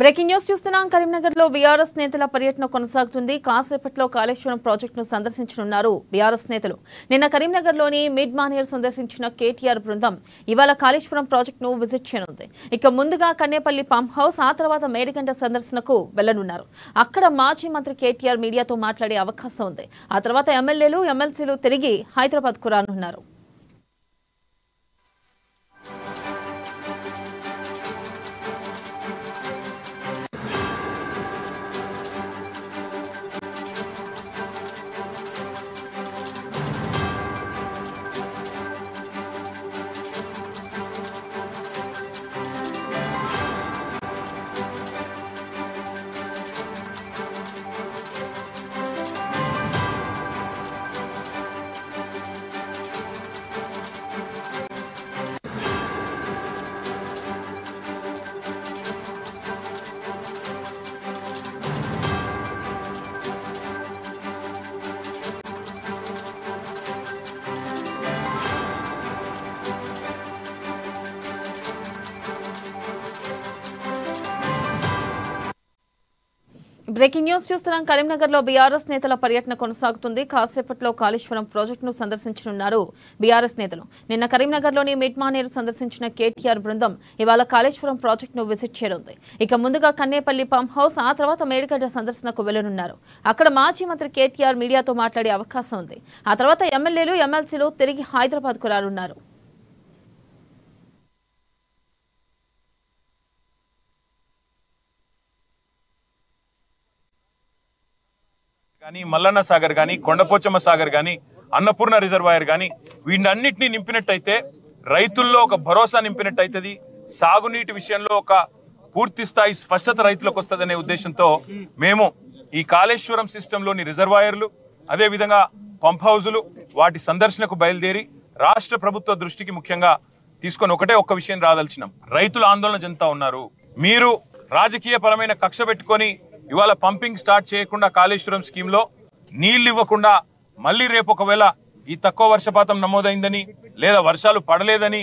Breaking news చూస్తున్నాం. కరీంనగర్ లో BRS నేతల పర్యటన కొనసాగుతుంది. కాసేపట్లో కాళేశ్వరం ప్రాజెక్టును సందర్శించనున్నారు బీఆర్ఎస్ నేతలు. నిన్న కరీంనగర్ లోని మిడ్ మానేర్ సందర్శించిన కేటీఆర్ బృందం ఇవాళ కాళేశ్వరం ప్రాజెక్టును విజిట్ చేయనుంది. ఇక ముందుగా కన్నేపల్లి పంప్ హౌస్, ఆ తర్వాత మేడిగంట సందర్శనకు వెళ్లనున్నారు. అక్కడ మాజీ మంత్రి కేటీఆర్ మీడియాతో మాట్లాడే అవకాశం ఉంది. ఆ తర్వాత ఎమ్మెల్యేలు, ఎమ్మెల్సీలు తిరిగి హైదరాబాద్ కు రానున్నారు. బ్రేకింగ్ న్యూస్ చూస్తున్నాం. కరీంనగర్ లో బీఆర్ఎస్ నేతల పర్యటన కొనసాగుతుంది. కాసేపట్లో కాళేశ్వరం ప్రాజెక్టును సందర్శించనున్నారు బీఆర్ఎస్ నేతలు. నిన్న కరీంనగర్ లోని మిడ్ మానేరు సందర్శించిన కేటీఆర్ బృందం ఇవాళ కాళేశ్వరం ప్రాజెక్టును విజిట్ చేయనుంది. ఇక ముందుగా కన్నేపల్లి పంప్ హౌస్, ఆ తర్వాత మేడిగడ్డ సందర్శనకు వెళ్లనున్నారు. అక్కడ మాజీ మంత్రి కేటీఆర్ మీడియాతో మాట్లాడే అవకాశం ఉంది. ఆ తర్వాత ఎమ్మెల్యేలు, ఎమ్మెల్సీలు తిరిగి హైదరాబాద్ కు రానున్నారు. కానీ మల్లన్న సాగర్ కానీ, కొండపోచమ్మ సాగర్ కానీ, అన్నపూర్ణ రిజర్వాయర్ కానీ వీటన్నిటిని నింపినట్టయితే రైతుల్లో ఒక భరోసా నింపినట్టయితది. సాగునీటి విషయంలో ఒక పూర్తి స్థాయి స్పష్టత రైతులకు వస్తుందనే ఉద్దేశంతో మేము ఈ కాళేశ్వరం సిస్టంలోని రిజర్వాయర్లు, అదేవిధంగా పంప్ హౌజులు, వాటి సందర్శనకు బయలుదేరి రాష్ట్ర ప్రభుత్వ దృష్టికి ముఖ్యంగా తీసుకొని ఒక్క విషయం రాదలిచినాం. రైతులు ఆందోళన చెందుతా ఉన్నారు. మీరు రాజకీయ పరమైన కక్ష పెట్టుకొని ఇవాళ పంపింగ్ స్టార్ట్ చేయకుండా కాళేశ్వరం స్కీమ్ లో నీళ్లు ఇవ్వకుండా మళ్ళీ రేపు ఒకవేళ ఈ తక్కువ వర్షపాతం నమోదైందని లేదా వర్షాలు పడలేదని